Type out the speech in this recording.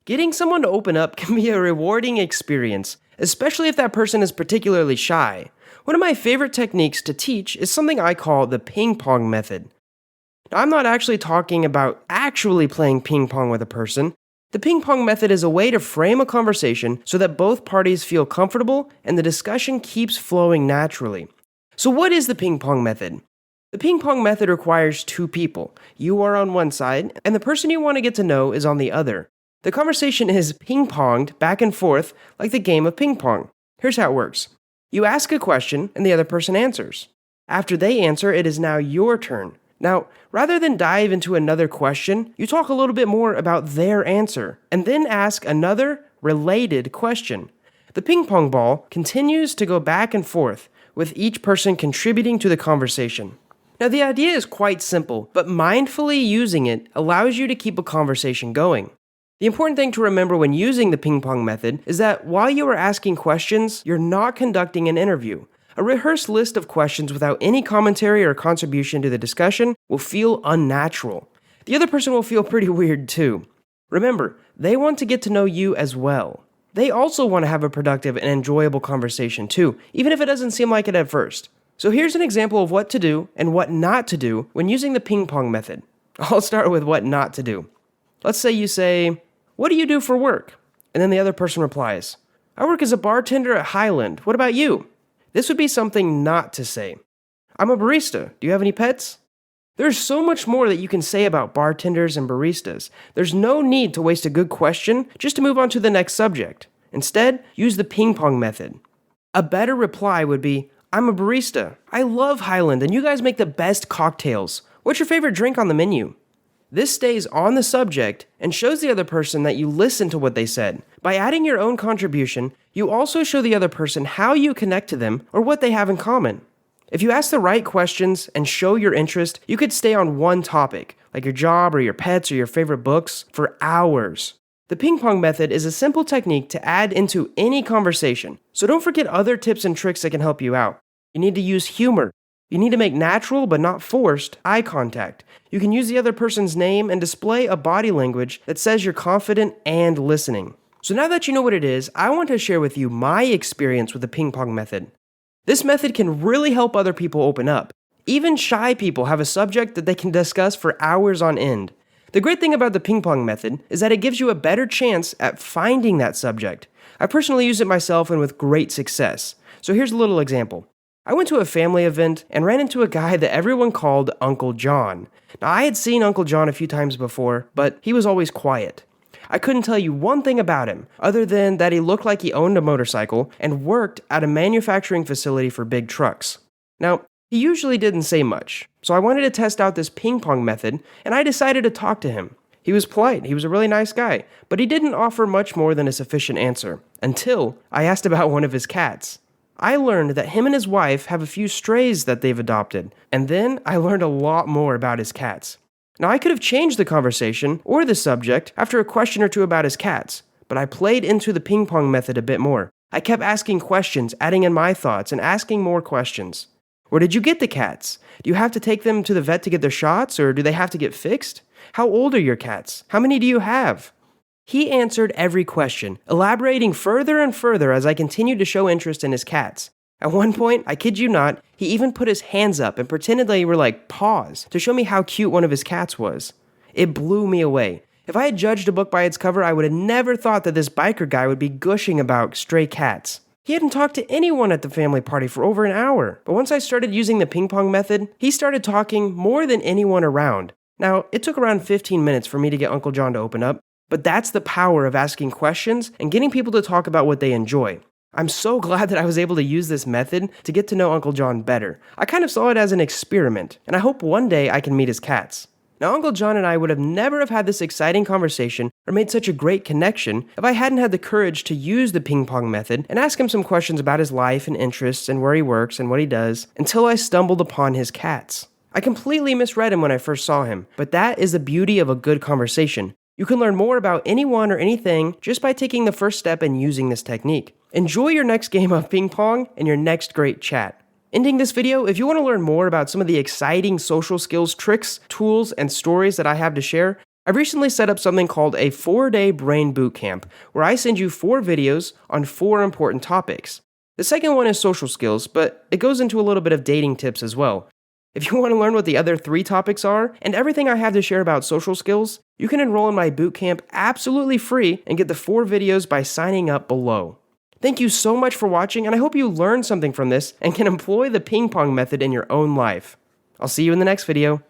Getting someone to open up can be a rewarding experience, especially if that person is particularly shy. One of my favorite techniques to teach is something I call the ping-pong method. Now, I'm not actually talking about actually playing ping pong with a person. The ping-pong method is a way to frame a conversation so that both parties feel comfortable and the discussion keeps flowing naturally. So what is the ping-pong method? The ping-pong method requires two people. You are on one side, and the person you want to get to know is on the other. The conversation is ping-ponged back and forth like the game of ping pong. Here's how it works. You ask a question, and the other person answers. After they answer, it is now your turn. Now, rather than dive into another question, you talk a little bit more about their answer, and then ask another related question. The ping-pong ball continues to go back and forth, with each person contributing to the conversation. Now, the idea is quite simple, but mindfully using it allows you to keep a conversation going. The important thing to remember when using the ping-pong method is that while you are asking questions, you're not conducting an interview. A rehearsed list of questions without any commentary or contribution to the discussion will feel unnatural. The other person will feel pretty weird too. Remember, they want to get to know you as well. They also want to have a productive and enjoyable conversation too, even if it doesn't seem like it at first. So here's an example of what to do and what not to do when using the ping-pong method. I'll start with what not to do. Let's say you say, "What do you do for work?" And then the other person replies, "I work as a bartender at Highland. What about you?" This would be something not to say. "I'm a barista. Do you have any pets?" There's so much more that you can say about bartenders and baristas. There's no need to waste a good question just to move on to the next subject. Instead, use the ping-pong method. A better reply would be, "I'm a barista. I love Highland and you guys make the best cocktails. What's your favorite drink on the menu?" This stays on the subject and shows the other person that you listened to what they said. By adding your own contribution, you also show the other person how you connect to them or what they have in common. If you ask the right questions and show your interest, you could stay on one topic, like your job or your pets or your favorite books, for hours. The ping-pong method is a simple technique to add into any conversation, so don't forget other tips and tricks that can help you out. You need to use humor. You need to make natural but not forced eye contact. You can use the other person's name and display a body language that says you're confident and listening. So now that you know what it is, I want to share with you my experience with the ping-pong method. This method can really help other people open up. Even shy people have a subject that they can discuss for hours on end. The great thing about the ping-pong method is that it gives you a better chance at finding that subject. I personally use it myself and with great success. So here's a little example. I went to a family event and ran into a guy that everyone called Uncle John. Now, I had seen Uncle John a few times before, but he was always quiet. I couldn't tell you one thing about him, other than that he looked like he owned a motorcycle and worked at a manufacturing facility for big trucks. Now, he usually didn't say much, so I wanted to test out this ping-pong method, and I decided to talk to him. He was polite, he was a really nice guy, but he didn't offer much more than a sufficient answer, until I asked about one of his cats. I learned that him and his wife have a few strays that they've adopted, and then I learned a lot more about his cats. Now, I could have changed the conversation or the subject after a question or two about his cats, but I played into the ping-pong method a bit more. I kept asking questions, adding in my thoughts, and asking more questions. Where did you get the cats? Do you have to take them to the vet to get their shots, or do they have to get fixed? How old are your cats? How many do you have? He answered every question, elaborating further and further as I continued to show interest in his cats. At one point, I kid you not, he even put his hands up and pretended they were like paws to show me how cute one of his cats was. It blew me away. If I had judged a book by its cover, I would have never thought that this biker guy would be gushing about stray cats. He hadn't talked to anyone at the family party for over an hour, but once I started using the ping-pong method, he started talking more than anyone around. Now, it took around 15 minutes for me to get Uncle John to open up, but that's the power of asking questions and getting people to talk about what they enjoy. I'm so glad that I was able to use this method to get to know Uncle John better. I kind of saw it as an experiment, and I hope one day I can meet his cats. Now, Uncle John and I would have never have had this exciting conversation or made such a great connection if I hadn't had the courage to use the ping-pong method and ask him some questions about his life and interests and where he works and what he does until I stumbled upon his cats. I completely misread him when I first saw him, but that is the beauty of a good conversation. You can learn more about anyone or anything just by taking the first step and using this technique. Enjoy your next game of ping pong and your next great chat. Ending this video, if you want to learn more about some of the exciting social skills, tricks, tools, and stories that I have to share, I recently set up something called a 4-day brain boot camp, where I send you 4 videos on 4 important topics. The second one is social skills, but it goes into a little bit of dating tips as well. If you want to learn what the other 3 topics are, and everything I have to share about social skills, you can enroll in my bootcamp absolutely free and get the 4 videos by signing up below. Thank you so much for watching, and I hope you learned something from this and can employ the ping pong method in your own life. I'll see you in the next video.